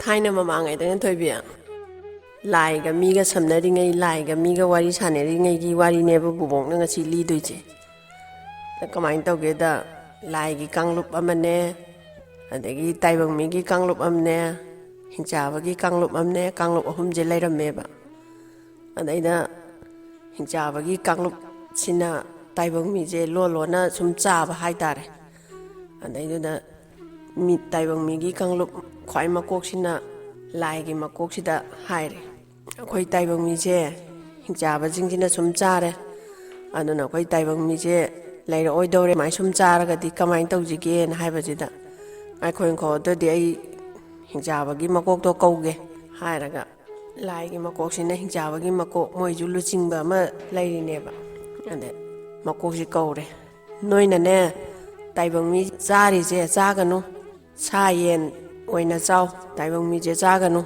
Thai mamang ay dengan toy biya. Lai ga mi ga samnari ngai lai ga mi ga wari saneri ngai gi wari neba bubong na ngasi li doije. Da kamain tau ge da lai gi kanglup amane adagi taibang mi gi kanglup amne hinchaba gi kanglup amne kanglup ahum je lairameba. Adaida hinchaba gi kanglup sina taibang mi je lo lo na sum chaba haitare. Adaida da mi taibang mi gi kanglup khwai makok sina lai gi makok sida haire. Akhoi taibang mi je hinchaba jingjina sum chare. Aduna akhoi taibang mi je laira oidore mai sum chara ga di kamain tawjige na haibajida. Akhoi kho do di ai hinchaba gi makok to kauge hairaga lai gi makok sina hinchaba gi makok moi ju luchingba ma lairineba. Ade makok si kaure. Noina ne taibang mi chari je chaganu sa yen oina chaw taibang mi je chaganu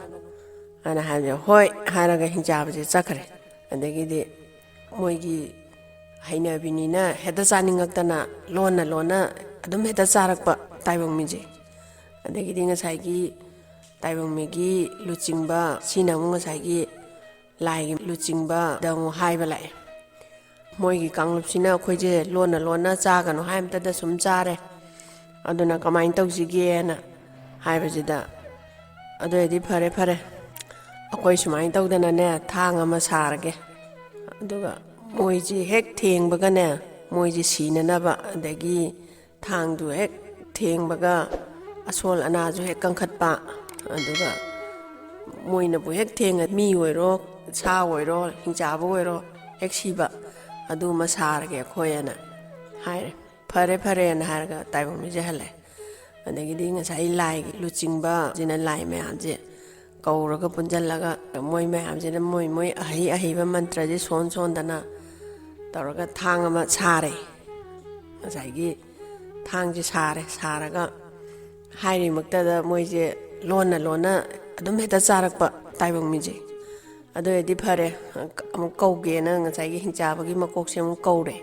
ana haje hoi haraga hinchaba je chakre. Adagidi moi gi haina binina heda chaningakdana lona adum heda charakpa taibang mi je. Adagidi ngasai gi taibang mi gi luchingba sina mu ngasai gi lai gi luchingba da mu haiba lai. Moi gi kanglup sina khoi je lona chaganu haimta da sum chare. Aduna kamain tawjige na haibajida. Adoidi phare akhoi sumain tawdana ne thang ama sarage. Aduga moi ji hek thengbaga ne moi ji sinanaba adagi thang du hek thengbaga asol ana ju hek kangkhatpa aduga moina bu hek thenga mi oiro sa oiro hinchaba oiro hek siba adu ma sarage khoyana haire phare na harga taibang mi je hale. Adagi di ngasai lai luchingba jina lai mayam je kauraga punjalaga moi mayam je moi ahi ba mantra je son dana taraga thang ama sare. Ngasai gi thang je saraga hairi makta da moi je lona adum heta charakpa taibang mi je. Ado edi phare amuk kauge na ngasai gi hinchaba gi makok se amuk kaure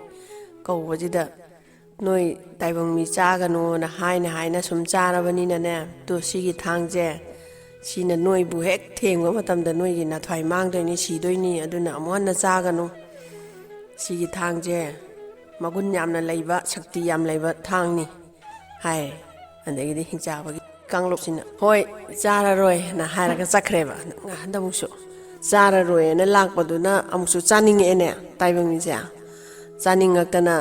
kaubajida noi taibang mi chaganu na haina sum charabani na ne to sigi thangje sina noi bu hek thengwa matamda noi gi na thwai mangdoini sidoini aduna amon na chaganu sigi thangje magun yamna leiba shakti yam leiba thangni hai andagi hinchaba gi kanglup sina hoi chararoi na hairaga chakreba handamusu chararoi na lakpaduna amusu chaninge ne taibang mi ja chaningaktana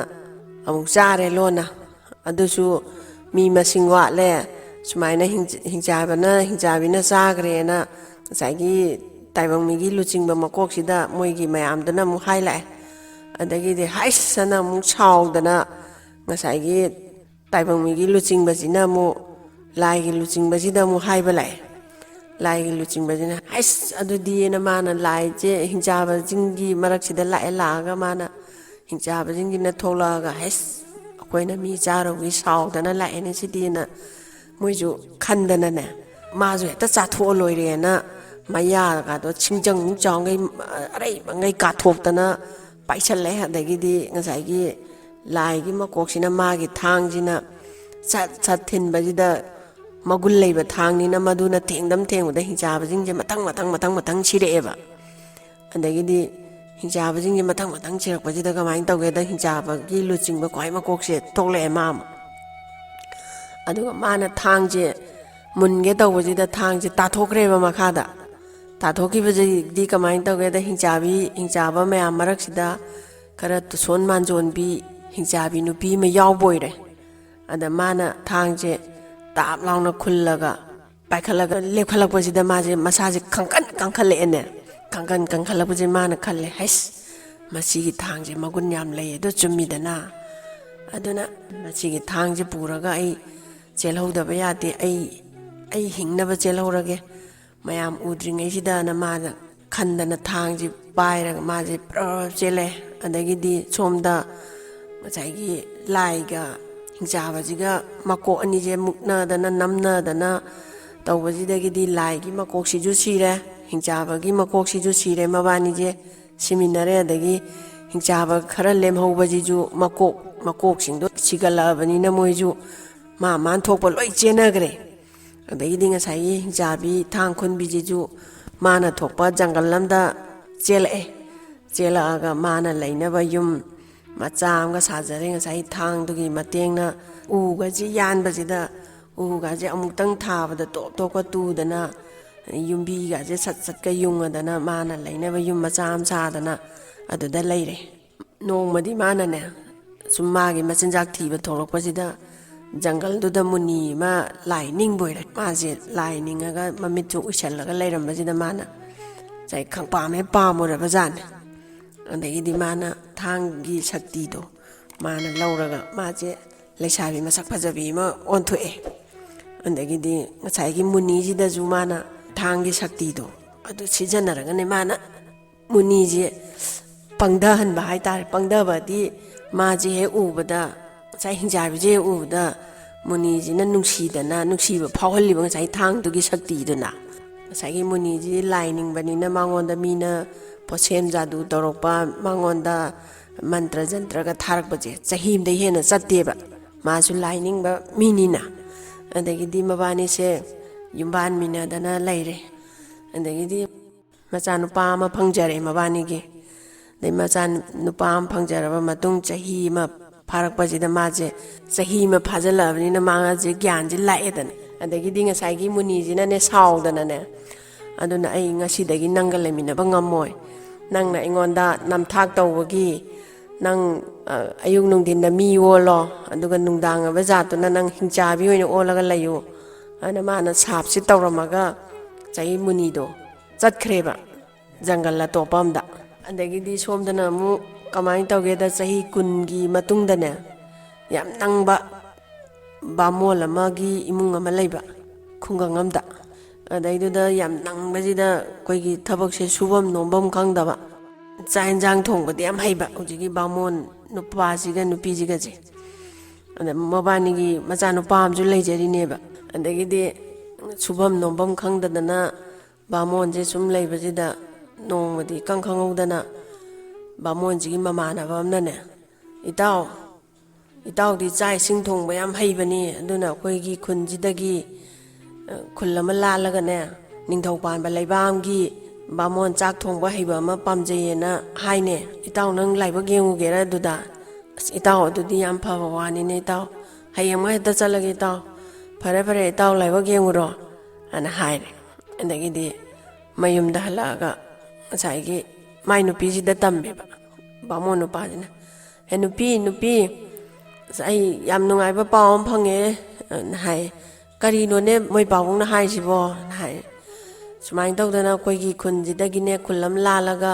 amuk chare lona adusu mi masing watle sumaina hinjabina chagre na ngasai taibang mi gi luchingba makok sida moi gi mayamdana mu hailai. Adagi de haisana mu chaudana ngasai gi taibang mi gi luchingba sina mu lai gi luchingba sida mu haiba lai. Lai gi luchingba sina hais adu di na mana lai je hinjaba jingi marak sida lai laga mana hinchaba jingi na tholaga hais akoina mi charo gi saudana lai ne sidina moiju khandana ne maju heta chatho loire na maya ga do chingjang changai arai mangai ka thoktana paisale adagi di ngasai gi lai gi makok sina ma gi thang jina chat thin bajida magul leiba thang ni na maduna thengdam da hinchaba jingje matang sireeba. Adagi di hinchaba jingi matang chirakpajida kamain tawge da hinchaba gi luchingba kwai makok se tokle mama. Aduga mana thangje munge tawbajida thangje tathokreba makhada tathokibaji di kamain tawge da hinchaba mayam maraksida kara tuson manjon bi hinchabi nupi ma yawboire. Ada mana thangje tap launa khullaga paikhalaga lepkhalakpajida maje masaje kangkhalle ene kangkhalakpaje mana khalle hais masigi thangje magun yam lei do chummidana aduna masigi thangje puraga ai chelhodaba yate ai hingnaba chelhorage mayam udringai sida na mana khandana thangje pairaga maje pro chele adagi di somda masaigi laiga hinchaba jiga mako ani je mukna dana namna dana tawbajidagi di laigi makok siju sire hinchaba gi makok siju sire mabani je siminare adagi hinchaba khara lemhaubaji ju makok singdo sigalabani na moiju ma man thokpa loi chenagre ꯑꯗꯒꯤꯗꯤ ꯉꯁꯥꯏꯒꯤ ꯍꯤꯡꯆꯥꯕꯤ ꯊꯥꯡ ꯈꯨꯟꯕꯤꯁꯤꯁꯨ ꯃꯥꯅ ꯊꯣꯛꯄ ꯖꯪꯒꯜ ꯑꯃꯗ ꯆꯦꯜꯂꯛꯑꯦ ꯆꯦꯜꯂꯛꯑꯒ ꯃꯥꯅ ꯂꯩꯅꯕ ꯌꯨꯝ ꯃꯆꯥ ꯑꯃꯒ ꯁꯥꯖꯔꯦ ꯉꯁꯥꯏ ꯊꯥꯡꯗꯨꯒꯤ ꯃꯇꯦꯡꯅ ꯎꯒꯁꯤ ꯌꯥꯟꯕꯁꯤꯗ ꯎꯒꯁꯦ ꯑꯃꯨꯛꯇꯪ ꯊꯥꯕꯗ ꯇꯣꯞ ꯇꯣꯞꯀ ꯇꯨꯗꯅ ꯌꯨꯝꯕꯤꯒꯁꯦ ꯁꯠ ꯁꯠꯀ ꯌꯨꯡꯉꯗꯅ ꯃꯥꯅ ꯂꯩꯅꯕ ꯌꯨꯝ ꯃꯆꯥ ꯑꯃ ꯁꯥꯗꯅ ꯑꯗꯨꯗ ꯂꯩꯔꯦ ꯅꯣꯡꯃꯗꯤ ꯃꯥꯅꯅꯦ ꯁꯨꯝ ꯃꯥꯒꯤ ꯃꯆꯤꯟꯖꯥꯛ ꯊꯤꯕ ꯊꯣꯛꯂꯛꯄꯁꯤꯗ ꯖꯪꯒꯜꯗꯨꯗ ꯃꯨꯅꯤ ꯑꯃ ꯂꯥꯏ ꯅꯤꯡꯕꯣꯏꯔꯦ ꯃꯥꯁꯦ ꯂꯥꯏ ꯅꯤꯡꯉꯒ ꯃꯃꯤꯠꯁꯨ ꯎꯏꯁꯜꯂꯒ ꯂꯩꯔꯝꯕꯁꯤꯗ ꯃꯥꯅ ꯉꯁꯥꯏ ꯈꯪꯄꯥꯝ ꯍꯦꯛ ꯄꯥꯝꯃꯨꯔꯕꯖꯥꯠꯅꯦ ꯑꯗꯒꯤꯗꯤ ꯃꯥꯅ ꯊꯥꯡꯒꯤ ꯁꯛꯇꯤꯗꯣ ꯃꯥꯅ ꯂꯧꯔꯒ ꯃꯥꯁꯦ ꯂꯩꯁꯥꯕꯤ ꯃꯁꯛ ꯐꯖꯕꯤ ꯑꯃ ꯑꯣꯟꯊꯣꯛꯑꯦ ꯑꯗꯒꯤꯗꯤ ꯉꯁꯥꯏꯒꯤ ꯃꯨꯅꯤꯁꯤꯗꯁꯨ ꯃꯥꯅ ꯊꯥꯡꯒꯤ ꯁꯛꯇꯤꯗꯣ ꯑꯗꯨ ꯁꯤꯖꯤꯟꯅꯔꯒꯅꯦ ꯃꯥꯅ ꯃꯨꯅꯤꯁꯦ ꯄꯪꯊꯍꯟꯕ ꯍꯥꯏꯇꯥꯔꯦ ꯄꯪꯊꯕꯗꯤ ꯃꯥꯁꯦ ꯍꯦꯛ ꯎꯕꯗ ꯉꯁꯥꯏ ꯍꯤꯡꯆꯥꯕꯤꯁꯦ ꯍꯦꯛ ꯎꯕꯗ ꯃꯨꯅꯤꯁꯤꯅ ꯅꯨꯡꯁꯤꯗꯅ ꯅꯨꯡꯁꯤꯕ ꯐꯥꯎꯍꯜꯂꯤꯕ ꯉꯁꯥꯏ ꯊꯥꯡꯗꯨꯒꯤ ꯁꯛꯇꯤꯗꯨꯅ ꯉꯁꯥꯏꯒꯤ ꯃꯨꯅꯤꯁꯤ ꯂꯥꯏ ꯅꯤꯡꯕꯅꯤꯅ ꯃꯉꯣꯟꯗ ꯃꯤꯅ ꯄꯣꯠꯁꯦꯝ ꯖꯥꯗꯨ ꯇꯧꯔꯛꯄ ꯃꯉꯣꯟꯗ ꯃꯟꯇ꯭ꯔ ꯖꯟꯇ꯭ꯔꯒ ꯊꯥꯔꯛꯄꯁꯦ ꯆꯍꯤ ꯑꯃꯗꯩ ꯍꯦꯟꯅ ꯆꯠꯇꯦꯕ ꯃꯥꯁꯨ ꯂꯥꯏ ꯅꯤꯡꯕ ꯃꯤꯅꯤꯅ ꯑꯗꯒꯤꯗꯤ ꯃꯕꯥꯅꯤꯁꯦ ꯌꯨꯝꯕꯥꯟꯃꯤꯟꯅꯗꯅ ꯂꯩꯔꯦ ꯑꯗꯒꯤꯗꯤ ꯃꯆꯥꯅꯨꯄꯥ ꯑꯃ ꯐꯪꯖꯔꯦ ꯃꯕꯥꯅꯤꯒꯤ ꯑꯗꯩ ꯃꯆꯥ ꯅꯨꯄꯥ ꯑꯃ ꯐꯪꯖꯔꯕ ꯃꯇꯨꯡ ꯆꯍꯤ ꯑꯃ ꯐꯥꯔꯛꯄꯁꯤꯗ ꯃꯥꯁꯦ ꯆꯍꯤ ꯑꯃ ꯐꯥꯖꯤꯜꯂꯛꯑꯕꯅꯤ나 ꯃꯥꯁꯦ ꯒ꯭ꯌꯥꯟꯁꯦ ꯂꯥꯛꯑꯦꯗꯅ ꯑꯗꯒꯤꯗꯤ ꯉꯁꯥꯏꯒꯤ ꯃꯨꯅꯤꯁꯤꯅꯅꯦ ꯁꯥꯎꯗꯅꯅꯦ ꯑꯗꯨꯅ ꯑꯩ ꯉꯁꯤꯗꯒꯤ ꯅꯪꯒ ꯂꯩꯃꯤꯟꯅꯕ ꯉꯝꯃꯣꯏ ꯅꯪꯅ ꯑꯩꯉꯣꯟꯗ ꯅꯝꯊꯥꯛ ꯇꯧꯕꯒꯤ ꯅꯪ ꯑꯌꯨꯛ ꯅꯨꯡꯊꯤꯟꯗ ꯃꯤ ꯑꯣꯜꯂꯣ ꯑꯗꯨꯒ ꯅꯨꯡꯗꯥꯡ ꯖꯥꯠꯇꯨꯅ ꯅꯪ ꯍꯤꯡꯆꯥꯕꯤ ꯑꯣꯏꯅ ꯑꯣꯜꯂꯒ ꯂꯩꯌꯨ ꯑꯗꯨꯅ ꯃꯥꯅ ꯁꯥꯞꯁꯤ ꯇꯧꯔꯝꯃꯒ ꯆꯍꯤ ꯃꯨꯅꯤꯗꯣ ꯆꯠꯈ꯭ꯔꯦꯕ ꯖꯪꯒꯜ ꯑꯇꯣꯞꯄ ꯑꯃꯗ ꯑꯗꯒꯤꯗꯤ ꯁꯣꯝꯗꯅ ꯑꯃꯨꯛ ꯀꯃꯥꯏꯅ ꯇꯧꯒꯦꯗ ꯆꯍꯤ 10ꯒꯤ ꯃꯇꯨꯡꯗꯅꯦ ꯌꯥꯝ ꯅꯪꯕ ꯕꯥꯃꯣꯟ ꯑꯃꯒꯤ ꯏꯃꯨꯡ ꯑꯃ ꯂꯩꯕ ꯈꯨꯡꯒꯪ ꯑꯃꯗ ꯑꯗꯩꯗꯨꯗ ꯌꯥꯝ ꯅꯪꯕꯁꯤꯗ ꯑꯩꯈꯣꯏꯒꯤ ꯊꯕꯛꯁꯦ ꯁꯨꯐꯝ ꯅꯣꯝꯐꯝ ꯈꯪꯗꯕ ꯆꯥꯛ ꯌꯦꯟꯁꯥꯡ ꯊꯣꯡꯕꯗꯤ ꯌꯥꯝ ꯍꯩꯕ ꯍꯧꯖꯤꯛꯀꯤ ꯕꯥꯃꯣꯟ ꯅꯨꯄꯥꯁꯤꯒ ꯅꯨꯄꯤꯁꯤꯒꯁꯦ ꯑꯗ ꯃꯕꯥꯅꯤꯒꯤ ꯃꯆꯥꯅꯨꯄꯥ ꯑꯃꯁꯨ ꯂꯩꯖꯔꯤꯅꯦꯕ ꯑꯗꯒꯤꯗꯤ ꯁꯨꯐꯝ ꯅꯣꯝꯐꯝ ꯈꯪꯗꯗꯅ ꯕꯥꯃꯣꯟꯁꯦ ꯁꯨꯝ ꯂꯩꯕꯁꯤꯗ ꯅꯣꯡꯃꯗꯤ ꯏꯈꯪ ꯈꯪꯍꯧꯗꯅ ꯕꯥꯃꯣꯟꯁꯤꯒꯤ ꯃꯃꯥꯟꯅꯕ ꯑꯃꯅꯅꯦ ꯏꯇꯥꯎꯗꯤ ꯆꯥꯛ ꯏꯁꯤꯡ ꯊꯣꯡꯕ ꯌꯥꯝ ꯍꯩꯕꯅꯤ ꯑꯗꯨꯅ ꯑꯩꯈꯣꯏꯒꯤ ꯈꯨꯟꯁꯤꯗꯒꯤ ꯈꯨꯜ ꯑꯃ ꯂꯥꯜꯂꯒꯅꯦ ꯅꯤꯡꯊꯧ ꯄꯥꯟꯕ ꯂꯩꯕꯥꯛꯒꯤ ꯕꯥꯃꯣꯟ ꯆꯥꯛ ꯊꯣꯡꯕ ꯍꯩꯕ ꯑꯃ ꯄꯥꯝꯖꯩꯌꯦꯅ ꯍꯥꯏꯅꯦ ꯏꯇꯥꯎ ꯅꯪ ꯂꯥꯏꯕꯛ ꯌꯦꯡꯉꯨꯒꯦꯔꯥ ꯑꯗꯨꯗ ꯑꯁ ꯏꯇꯥꯎ ꯑꯗꯨꯗꯤ ꯌꯥꯝ ꯐꯕ ꯋꯥꯅꯤꯅꯦ ꯏꯇꯥꯎ ꯍꯌꯦꯡꯃꯛ ꯍꯦꯛꯇ ꯆꯠꯂꯒꯦ ꯏꯇꯥꯎ ꯐꯔꯦ ꯐꯔꯦ ꯏꯇꯥꯎ ꯂꯥꯏꯕꯛ ꯌꯦꯡꯉꯨꯔꯣ ꯑꯅ ꯍꯥꯏꯔꯦ ꯑꯗꯒꯤꯗꯤ ꯃꯌꯨꯝꯗ ꯍꯜꯂꯛꯑꯒ ꯉꯁꯥꯏꯒꯤ ꯃꯥꯏ ꯅꯨꯄꯤꯁꯤꯗ ꯇꯝꯃꯦꯕ ꯕꯥꯃꯣꯟ ꯅꯨꯄꯥꯁꯤꯅ ꯅꯨꯄꯤ ꯑꯁ ꯑꯩ ꯌꯥꯝ ꯅꯨꯡꯉꯥꯏꯕ ꯄꯥꯎ ꯑꯃ ꯐꯪꯉꯦ ꯅ ꯍꯥꯏꯌꯦ ꯀꯔꯤꯅꯣꯅꯦ ꯃꯣꯏ ꯄꯥꯕꯨꯡꯅ ꯍꯥꯏꯁꯤꯕꯣ ꯅ ꯍꯥꯏ ꯁꯨꯃꯥꯏꯅ ꯇꯧꯗꯅ ꯑꯩꯈꯣꯏꯒꯤ ꯈꯨꯟꯁꯤꯗꯒꯤꯅꯦ ꯈꯨꯜ ꯑꯃ ꯂꯥꯜꯂꯒ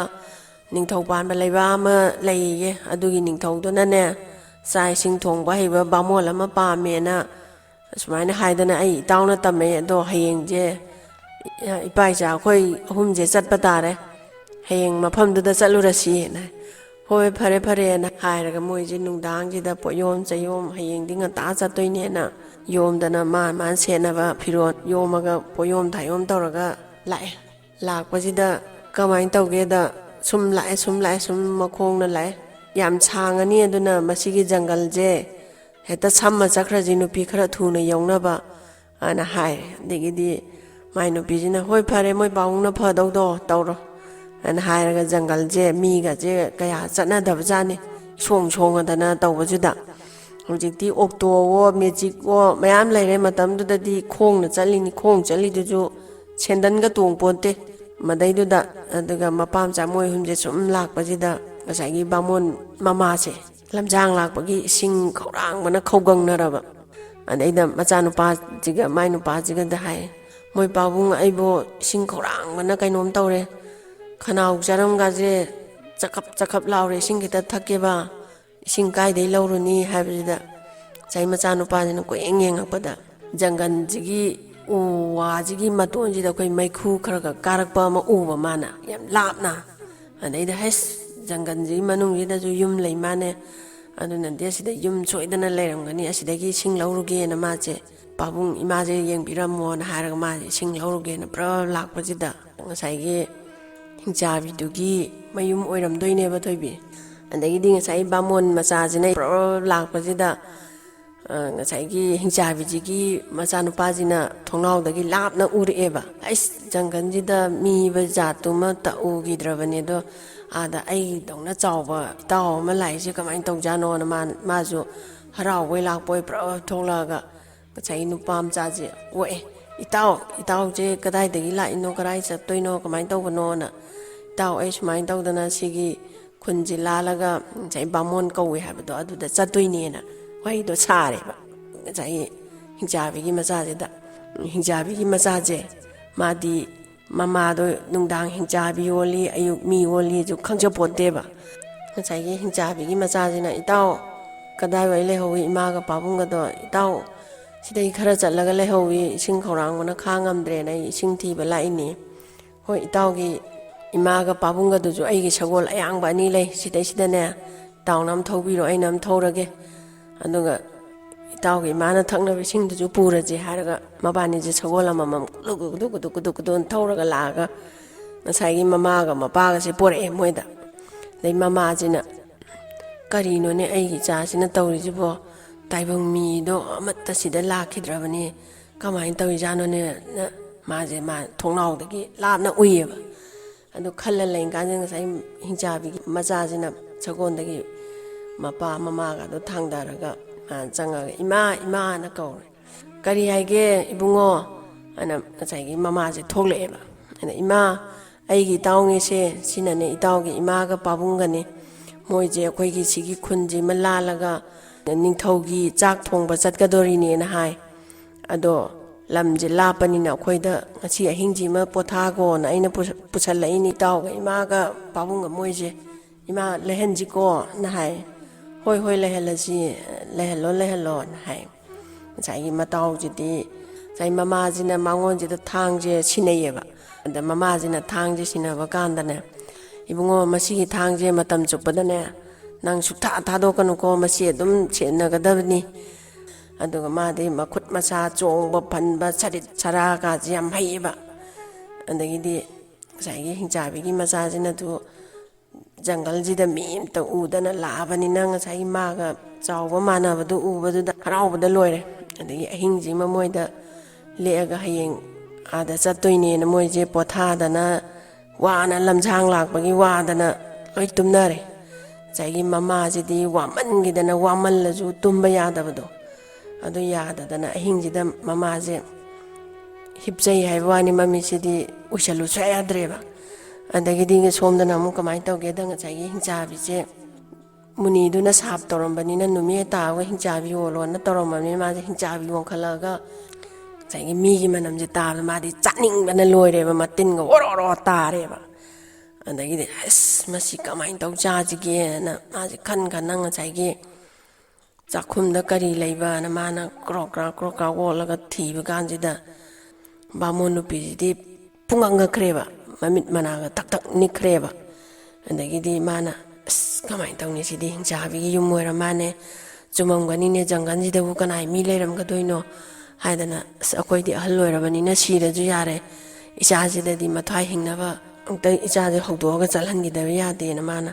ꯅꯤꯡꯊꯧ ꯄꯥꯟꯕ ꯂꯩꯕꯥꯛ ꯑꯃ ꯂꯩꯌꯦ ꯑꯗꯨꯒꯤ ꯅꯤꯡꯊꯧꯗꯨꯅꯅꯦ ꯆꯥꯛ ꯏꯁꯤꯡ ꯊꯣꯡꯕ ꯍꯩꯕ ꯕꯥꯃꯣꯟ ꯑꯃ ꯄꯥꯝꯃꯦꯅ ꯑꯁꯨꯃꯥꯏꯅ ꯍꯥꯏꯗꯅ ꯑꯩ ꯏꯇꯥꯎꯅ ꯇꯝꯃꯦ ꯑꯗꯣ ꯍꯌꯦꯡꯁꯦ ꯏꯄꯥ ꯏꯆꯥ ꯑꯩꯈꯣꯏ ꯑꯍꯨꯝꯁꯦ ꯆꯠꯄ ꯇꯥꯔꯦ ꯍꯌꯦꯡ ꯃꯐꯝꯗꯨꯗ ꯆꯠꯂꯨꯔꯁꯤꯅ ꯍꯣꯏ ꯐꯔꯦ ꯐꯔꯦꯅ ꯍꯥꯏꯔꯒ ꯃꯣꯏꯁꯦ ꯅꯨꯡꯗꯥꯡꯁꯤꯗ ꯄꯣꯠꯌꯣꯝ ꯆꯌꯣꯝ ꯍꯌꯦꯡꯗꯤ ꯉꯟꯇꯥ ꯆꯠꯇꯣꯏꯅꯦꯅ ꯌꯣꯝꯗꯅ ꯃꯥꯅ ꯁꯦꯠꯅꯕ ꯐꯤꯔꯣꯜ ꯌꯣꯝꯃꯒ ꯄꯣꯠꯌꯣꯝ ꯊꯥꯌꯣꯝ ꯇꯧꯔꯒ ꯂꯥꯛꯑꯦ ꯂꯥꯛꯄꯁꯤꯗ ꯀꯃꯥꯏꯅ ꯇꯧꯒꯦꯗ ꯁꯨꯝ ꯂꯥꯛꯑꯦ ꯁꯨꯝ ꯃꯈꯣꯡꯅ ꯂꯥꯛꯑꯦ ꯌꯥꯝ ꯁꯥꯡꯉꯅꯤ ꯑꯗꯨꯅ ꯃꯁꯤꯒꯤ ꯖꯪꯒꯜꯁꯦ ꯍꯦꯛꯇ ꯁꯝꯃ ꯆꯠꯈ꯭ꯔꯁꯤ ꯅꯨꯄꯤ ꯈꯔ ꯊꯨꯅ ꯌꯧꯅꯕ ꯑꯅ ꯍꯥꯏꯔꯦ ꯑꯗꯒꯤꯗꯤ ꯃꯥꯏ ꯅꯨꯄꯤꯁꯤꯅ ꯍꯣꯏ ꯐꯔꯦ ꯃꯣꯏ ꯄꯥꯕꯨꯡꯅ ꯐꯗꯧꯗꯣ ꯇꯧꯔꯣ ꯑꯅ ꯍꯥꯏꯔꯒ ꯖꯪꯒꯜꯁꯦ ꯃꯤꯒꯁꯦ ꯀꯌꯥ ꯆꯠꯅꯗꯕꯖꯥꯠꯅꯤ ꯁꯣꯡꯉꯗꯅ ꯇꯧꯕꯁꯤꯗ ꯍꯧꯖꯤꯛꯇꯤ ꯑꯣꯛꯇꯣꯋꯣ ꯃꯦꯖꯤꯛꯋꯣ ꯃꯌꯥꯝ ꯂꯩꯔꯦ ꯃꯇꯝꯗꯨꯗꯗꯤ ꯈꯣꯡꯅ ꯆꯠꯂꯤꯅꯤ ꯈꯣꯡ ꯆꯠꯂꯤꯗꯨꯁꯨ ꯁꯦꯟꯗꯟꯒ ꯇꯣꯡꯄꯣꯟꯇꯦ ꯃꯗꯩꯗꯨꯗ ꯑꯗꯨꯒ ꯃꯄꯥꯝꯆꯥ ꯃꯣꯏ ꯑꯍꯨꯝꯁꯦ ꯁꯨꯝ ꯂꯥꯛꯄꯁꯤꯗ ꯉꯁꯥꯏꯒꯤ ꯕꯥꯃꯣꯟ ꯃꯃꯥꯁꯦ ꯂꯝꯖꯥꯡ ꯂꯥꯛꯄꯒꯤ ꯏꯁꯤꯡ ꯈꯧꯔꯥꯡꯕꯅ ꯈꯧꯒꯪꯅꯔꯕ ꯑꯗꯩꯗ ꯃꯆꯥꯅꯨꯄꯥꯁꯤꯒ ꯃꯥꯏ ꯅꯨꯄꯥꯁꯤꯒꯗ ꯍꯥꯏ ꯃꯣꯏ ꯄꯥꯕꯨꯡ ꯑꯩꯕꯨ ꯏꯁꯤꯡ ꯈꯧꯔꯥꯡꯕꯅ ꯀꯩꯅꯣꯝ ꯇꯧꯔꯦ ꯈꯅꯥꯎ ꯆꯔꯝꯒꯥꯁꯦ ꯆꯈꯞ ꯂꯥꯎꯔꯦ ꯏꯁꯤꯡ ꯈꯤꯇ ꯊꯛꯀꯦꯕ ꯏꯁꯤꯡ ꯀꯥꯏꯗꯩ ꯂꯧꯔꯨꯅꯤ ꯍꯥꯏꯕꯁꯤꯗ ꯉꯁꯥꯏ ꯃꯆꯥꯅꯨꯄꯥꯁꯤꯅ ꯀꯣꯌꯦꯡ ꯌꯦꯡꯉꯛꯄꯗ ꯖꯪꯒꯜꯁꯤꯒꯤ ꯎ ꯋꯥꯁꯤꯒꯤ ꯃꯇꯣꯟꯁꯤꯗ ꯑꯩꯈꯣꯏ ꯃꯩꯈꯨ ꯈꯔ ꯀꯥꯔꯛꯄ ꯑꯃ ꯎꯕ ꯃꯥꯅ ꯌꯥꯝ ꯂꯥꯞꯅ ꯑꯗꯩꯗ ꯍꯩꯁ ꯖꯪꯒꯜꯁꯤꯒꯤ ꯃꯅꯨꯡꯁꯤꯗꯁꯨ ꯌꯨꯝ ꯂꯩ ꯃꯥꯅꯦ ꯑꯗꯨꯅꯗꯤ ꯑꯁꯤꯗ ꯌꯨꯝ ꯁꯣꯏꯗꯅ ꯂꯩꯔꯝꯒꯅꯤ ꯑꯁꯤꯗꯒꯤ ꯏꯁꯤꯡ ꯂꯧꯔꯨꯒꯦꯅ ꯃꯥꯁꯦ ꯄꯥꯕꯨꯡ ꯏꯃꯥꯁꯦ ꯌꯦꯡꯕꯤꯔꯝꯃꯣꯅ ꯍꯥꯏꯔꯒ ꯃꯥꯁꯦ ꯏꯁꯤꯡ ꯂꯧꯔꯨꯒꯦꯅ ꯄꯨꯔꯥ ꯂꯥꯛꯄꯁꯤꯗ ꯉꯁꯥꯏꯒꯤ ꯍꯤꯡꯆꯥꯕꯤꯗꯨꯒꯤ ꯃꯌꯨꯝ ꯑꯣꯏꯔꯝꯗꯣꯏꯅꯦꯕ ꯊꯣꯏꯕꯤ ꯑꯗꯒꯤꯗꯤ ꯉꯁꯥꯏ ꯕꯥꯃꯣꯟ ꯃꯆꯥꯁꯤꯅ ꯄꯨꯔꯥ ꯂꯥꯛꯄꯁꯤꯗ ꯉꯁꯥꯏꯒꯤ ꯍꯤꯡꯆꯥꯕꯤꯁꯤꯒꯤ ꯃꯆꯥꯅꯨꯄꯥꯁꯤꯅ ꯊꯣꯡꯅꯥꯎꯗꯒꯤ ꯂꯥꯞꯅ ꯎꯔꯛꯑꯦꯕ ꯑꯩꯁ ꯖꯪꯒꯜꯁꯤꯗ ꯃꯤꯕ ꯖꯥꯠꯇꯨꯃ ꯎꯈꯤꯗ꯭ꯔꯕꯅꯤ ꯑꯗꯣ ꯑꯥꯗ ꯑꯩꯗꯧꯅ ꯆꯥꯎꯕ ꯏꯇꯥꯎ ꯑꯃ ꯂꯥꯛꯏꯁꯦ ꯀꯃꯥꯏꯅ ꯇꯧꯖꯥꯅꯣꯅ ꯃꯥꯁꯨ ꯍꯔꯥꯎꯕꯣꯏ ꯂꯥꯛꯄꯣꯏ ꯄꯨꯔꯥ ꯊꯣꯛꯂꯛꯑꯒ ꯉꯁꯥꯏꯒꯤ ꯅꯨꯄꯥ ꯃꯆꯥꯁꯦ ꯑꯣꯛꯑꯦ ꯏꯇꯥꯎꯁꯦ ꯀꯗꯥꯏꯗꯒꯤ ꯂꯥꯛꯏꯅꯣ ꯀꯗꯥꯏ ꯆꯠꯇꯣꯏꯅꯣ ꯀꯃꯥꯏꯅ ꯇꯧꯕꯅꯣꯅ ꯏꯇꯥꯎ ꯑꯩ ꯁꯨꯃꯥꯏꯅ ꯇꯧꯗꯅ ꯁꯤꯒꯤ ꯈꯨꯟꯁꯤ ꯂꯥꯜꯂꯒ ꯉꯁꯥꯏ ꯕꯥꯃꯣꯟ ꯀꯧꯋꯦ ꯍꯥꯏꯕꯗꯣ ꯑꯗꯨꯗ ꯆꯠꯇꯣꯏꯅꯦꯅ ꯋꯥꯔꯤꯗꯣ ꯁꯥꯔꯦꯕ ꯉꯁꯥꯏꯒꯤ ꯍꯤꯡꯆꯥꯕꯤꯒꯤ ꯃꯆꯥꯁꯤꯗ ꯍꯤꯡꯆꯥꯕꯤꯒꯤ ꯃꯆꯥꯁꯦ ꯃꯥꯗꯤ ꯃꯃꯥꯗꯣ ꯅꯨꯡꯗꯥꯡ ꯍꯤꯡꯆꯥꯕꯤ ꯑꯣꯜꯂꯤ ꯑꯌꯨꯛ ꯃꯤ ꯑꯣꯜꯂꯤꯁꯨ ꯈꯪꯖꯄꯣꯠꯇꯦꯕ ꯉꯁꯥꯏꯒꯤ ꯍꯤꯡꯆꯥꯕꯤꯒꯤ ꯃꯆꯥꯁꯤꯅ ꯏꯇꯥꯎ ꯀꯗꯥꯏꯋꯥꯏ ꯂꯩꯍꯧꯋꯤ ꯏꯃꯥꯒ ꯄꯥꯕꯨꯡꯒꯗꯣ ꯏꯇꯥꯎ ꯁꯤꯗꯩ ꯈꯔ ꯆꯠꯂꯒ ꯂꯩꯍꯧꯋꯤ ꯏꯁꯤꯡ ꯈꯧꯔꯥꯡꯕꯅ ꯈꯥꯡꯉꯝꯗ꯭ꯔꯦꯅ ꯑꯩ ꯏꯁꯤꯡ ꯊꯤꯕ ꯂꯥꯛꯏꯅꯤ ꯍꯣꯏ ꯏꯇꯥꯎꯒꯤ ꯏꯃꯥꯒ ꯄꯥꯕꯨꯡꯒꯗꯨꯁꯨ ꯑꯩꯒꯤ ꯁꯒꯣꯜ ꯑꯌꯥꯡꯕ ꯑꯅꯤ ꯂꯩ ꯁꯤꯗꯩꯁꯤꯗꯅꯦ ꯏꯇꯥꯎꯅ ꯑꯃ ꯊꯧꯕꯤꯔꯣ ꯑꯩꯅ ꯑꯃ ꯊꯧꯔꯒꯦ ꯑꯗꯨꯒ ꯏꯇꯥꯎꯒꯤ ꯏꯃꯥꯅ ꯊꯛꯅꯕ ꯏꯁꯤꯡꯗꯨꯁꯨ ꯄꯨꯔꯁꯦ ꯍꯥꯏꯔꯒ ꯃꯕꯥꯅꯤꯁꯦ ꯁꯒꯣꯜ ꯑꯃꯃꯝ ꯀꯨꯗꯨꯛ ꯊꯧꯔꯒ ꯂꯥꯛꯑꯒ ꯉꯁꯥꯏꯒꯤ ꯃꯃꯥꯒ ꯃꯄꯥꯒꯁꯦ ꯄꯣꯔꯛꯑꯦ ꯃꯣꯏꯗ ꯑꯗꯩ ꯃꯃꯥꯁꯤꯅ ꯀꯔꯤꯅꯣꯅꯦ ꯑꯩꯒꯤ ꯏꯆꯥꯁꯤꯅ ꯇꯧꯔꯤꯁꯤꯕꯣ ꯇꯥꯏꯕꯪ ꯃꯤꯗꯣ ꯑꯃꯠꯇ ꯁꯤꯗ ꯂꯥꯛꯈꯤꯗ꯭ꯔꯕꯅꯤ ꯀꯃꯥꯏꯅ ꯇꯧꯔꯤꯖꯥꯠꯅꯣꯅꯦ ꯃꯥ ꯊꯣꯡꯅꯥꯎꯗꯒꯤ ꯂꯥꯞꯅ ꯎꯏꯌꯦꯕ ꯑꯗꯨ ꯈꯜꯂ ꯂꯩꯀꯥꯟꯗ ꯉꯁꯥꯏ ꯍꯤꯡꯆꯥꯕꯤꯒꯤ ꯃꯆꯥꯁꯤꯅ ꯁꯒꯣꯜꯗꯒꯤ ꯃꯄꯥ ꯃꯃꯥꯒꯗꯣ ꯊꯥꯡꯊꯔꯒ ꯆꯪꯉꯒ ꯏꯃꯥꯅ ꯀꯧꯔꯦ ꯀꯔꯤ ꯍꯥꯏꯒꯦ ꯏꯕꯨꯡꯉꯣ ꯑꯅ ꯉꯁꯥꯏꯒꯤ ꯃꯃꯥꯁꯦ ꯊꯣꯛꯂꯛꯑꯦꯕ ꯑꯗ ꯏꯃꯥ ꯑꯩꯒꯤ ꯏꯇꯥꯎꯅꯤꯁꯦ ꯁꯤꯅꯅꯦ ꯏꯇꯥꯎꯒꯤ ꯏꯃꯥꯒ ꯄꯥꯕꯨꯡꯒꯅꯤ ꯃꯣꯏꯁꯦ ꯑꯩꯈꯣꯏꯒꯤ ꯁꯤꯒꯤ ꯈꯨꯟꯁꯤꯃ ꯂꯥꯜꯂꯒ ꯅꯤꯡꯊꯧꯒꯤ ꯆꯥꯛ ꯊꯣꯡꯕ ꯆꯠꯀꯗꯣꯔꯤꯅꯦꯅ ꯍꯥꯏ ꯑꯗꯣ ꯂꯝꯁꯦ ꯂꯥꯞꯄꯅꯤꯅ ꯑꯩꯈꯣꯏꯗ ꯉꯁꯤ ꯑꯍꯤꯡꯁꯤꯃ ꯄꯣꯊꯥꯒꯣꯅ ꯑꯩꯅ ꯄꯨꯁꯜꯂꯛꯏꯅꯤ ꯏꯇꯥꯎꯒ ꯏꯃꯥꯒ ꯄꯥꯕꯨꯡꯒ ꯃꯣꯏꯁꯦ ꯏꯃꯥ ꯂꯩꯍꯟꯁꯤꯀꯣꯅ ꯍꯥꯏ ꯍꯣꯏ ꯂꯩꯍꯜꯂꯁꯤ ꯂꯩꯍꯜꯂꯣꯅ ꯍꯥꯏ ꯉꯁꯥꯏꯒꯤ ꯃꯇꯥꯎꯁꯤꯗꯤ ꯉꯁꯥꯏ ꯃꯃꯥꯁꯤꯅ ꯃꯉꯣꯟꯁꯤꯗ ꯊꯥꯡꯁꯦ ꯁꯤꯟꯅꯩꯌꯦꯕ ꯑꯗ ꯃꯃꯥꯁꯤꯅ ꯊꯥꯡꯁꯦ ꯁꯤꯟꯅꯕ ꯀꯥꯟꯗꯅꯦ ꯏꯕꯨꯡꯉꯣ ꯃꯁꯤꯒꯤ ꯊꯥꯡꯁꯦ ꯃꯇꯝ ꯆꯨꯞꯄꯗꯅꯦ ꯅꯪ ꯁꯨꯛꯊꯥ ꯊꯥꯗꯣꯛꯀꯅꯨꯀꯣ ꯃꯁꯤ ꯑꯗꯨꯝ ꯁꯦꯟꯅꯒꯗꯕꯅꯤ ꯑꯗꯨꯒ ꯃꯥꯗꯤ ꯃꯈꯨꯠ ꯃꯁꯥ ꯆꯣꯡꯕ ꯐꯟꯕ ꯁꯔꯤꯠ ꯁꯔꯥꯀꯥꯁꯦ ꯌꯥꯝ ꯍꯩꯌꯦꯕ ꯑꯗꯒꯤꯗꯤ ꯉꯁꯥꯏꯒꯤ ꯍꯤꯡꯆꯥꯕꯤꯒꯤ ꯃꯆꯥꯁꯤꯅꯁꯨ ꯖꯪꯒꯜꯁꯤꯗ ꯃꯤ ꯑꯃꯇ ꯎꯗꯅ ꯂꯥꯛꯑꯕꯅꯤꯅ ꯉꯁꯥꯏꯒꯤ ꯃꯥꯒ ꯆꯥꯎꯕ ꯃꯥꯟꯅꯕꯗꯨ ꯎꯕꯗꯨꯗ ꯍꯔꯥꯎꯕꯗ ꯂꯣꯏꯔꯦ ꯑꯗꯒꯤ ꯑꯍꯤꯡꯁꯤꯃ ꯃꯣꯏꯗ ꯂꯦꯛꯑꯒ ꯍꯌꯦꯡ ꯑꯥꯗ ꯆꯠꯇꯣꯏꯅꯦꯅ ꯃꯣꯏꯁꯦ ꯄꯣꯊꯥꯗꯅ ꯋꯥꯅ ꯂꯝꯁꯥꯡ ꯂꯥꯛꯄꯒꯤ ꯋꯥꯗꯅ ꯂꯣꯏ ꯇꯨꯝꯅꯔꯦ ꯉꯁꯥꯏꯒꯤ ꯃꯃꯥꯁꯤꯗꯤ ꯋꯥꯃꯟꯈꯤꯗꯅ ꯋꯥꯃꯜꯂꯁꯨ ꯇꯨꯝꯕ ꯌꯥꯗꯕꯗꯣ ꯑꯗꯨ ꯌꯥꯗꯗꯅ ꯑꯍꯤꯡꯁꯤꯗ ꯃꯃꯥꯁꯦ ꯍꯤꯞꯆꯩ ꯍꯥꯏꯕ ꯋꯥꯅꯤ ꯃꯃꯤꯠꯁꯤꯗꯤ ꯎꯏꯁꯜꯂꯨ ꯁꯨꯡꯌꯥ ꯌꯥꯗ꯭ꯔꯦꯕ ꯑꯗꯒꯤꯗꯤ ꯁꯣꯝꯗꯅ ꯑꯃꯨꯛ ꯀꯃꯥꯏꯅ ꯇꯧꯒꯦꯗ ꯉꯁꯥꯏꯒꯤ ꯍꯤꯡꯆꯥꯕꯤꯁꯦ ꯃꯨꯅꯤꯗꯨꯅ ꯁꯥꯞ ꯇꯧꯔꯝꯕꯅꯤꯅ ꯅꯨꯃꯤꯠ ꯇꯥꯕꯒ ꯍꯤꯡꯆꯥꯕꯤ ꯑꯣꯜꯂꯣꯅ ꯇꯧꯔꯝꯕꯅꯤꯅ ꯃꯥꯁꯦ ꯍꯤꯡꯆꯥꯕꯤ ꯑꯣꯟꯈꯠꯂꯛꯑꯒ ꯉꯁꯥꯏꯒꯤ ꯃꯤꯒꯤ ꯃꯅꯝꯁꯦ ꯇꯥꯕꯗ ꯃꯥꯗꯤ ꯆꯥꯅꯤꯡꯕꯅ ꯂꯣꯏꯔꯦꯕ ꯃꯇꯤꯟꯒ ꯑꯣꯔꯣ ꯇꯥꯔꯦꯕ ꯑꯗꯒꯤꯗꯤ ꯑꯁ ꯃꯁꯤ ꯀꯃꯥꯏꯅ ꯇꯧ ꯆꯥꯁꯤꯒꯦꯅ ꯃꯥꯁꯦ ꯈꯟ ꯉꯁꯥꯏꯒꯤ ꯆꯥꯛꯈꯨꯝꯗ ꯀꯔꯤ ꯂꯩꯕꯅ ꯃꯥꯅ ꯀ꯭ꯔꯣꯛ ꯀ꯭ꯔꯥꯛ ꯑꯣꯜꯂꯒ ꯊꯤꯕ ꯀꯥꯟꯁꯤꯗ ꯕꯥꯃꯣꯟ ꯅꯨꯄꯤꯁꯤꯗꯤ ꯄꯨꯡꯉꯛꯉꯛꯈ꯭ꯔꯦꯕ ꯃꯃꯤꯠ ꯃꯅꯥꯒ ꯊꯛ ꯅꯤꯛꯈ꯭ꯔꯦꯕ ꯑꯗꯒꯤꯗꯤ ꯃꯥꯅ ꯑꯁ ꯀꯃꯥꯏꯅ ꯇꯧꯅꯤ ꯁꯤꯗꯤ ꯍꯤꯡꯆꯥꯕꯤꯒꯤ ꯌꯨꯝ ꯑꯣꯏꯔ ꯃꯥꯅꯦ ꯆꯨꯝꯃꯝꯒꯅꯤꯅꯦ ꯖꯪꯒꯜꯁꯤꯗꯕꯨ ꯀꯅꯥꯏ ꯃꯤ ꯂꯩꯔꯝꯒꯗꯣꯏꯅꯣ ꯍꯥꯏꯗꯅ ꯑꯁ ꯑꯩꯈꯣꯏꯗꯤ ꯑꯍꯜ ꯑꯣꯏꯔꯕꯅꯤꯅ ꯁꯤꯔꯁꯨ ꯌꯥꯔꯦ ꯏꯆꯥꯁꯤꯗꯗꯤ ꯃꯊ꯭ꯋꯥꯏ ꯍꯤꯡꯅꯕ ꯑꯃꯨꯛꯇꯪ ꯏꯆꯥꯁꯦ ꯍꯧꯗꯣꯛꯑꯒ ꯆꯠꯍꯟꯈꯤꯗꯕ ꯌꯥꯗꯦꯅ ꯃꯥꯅ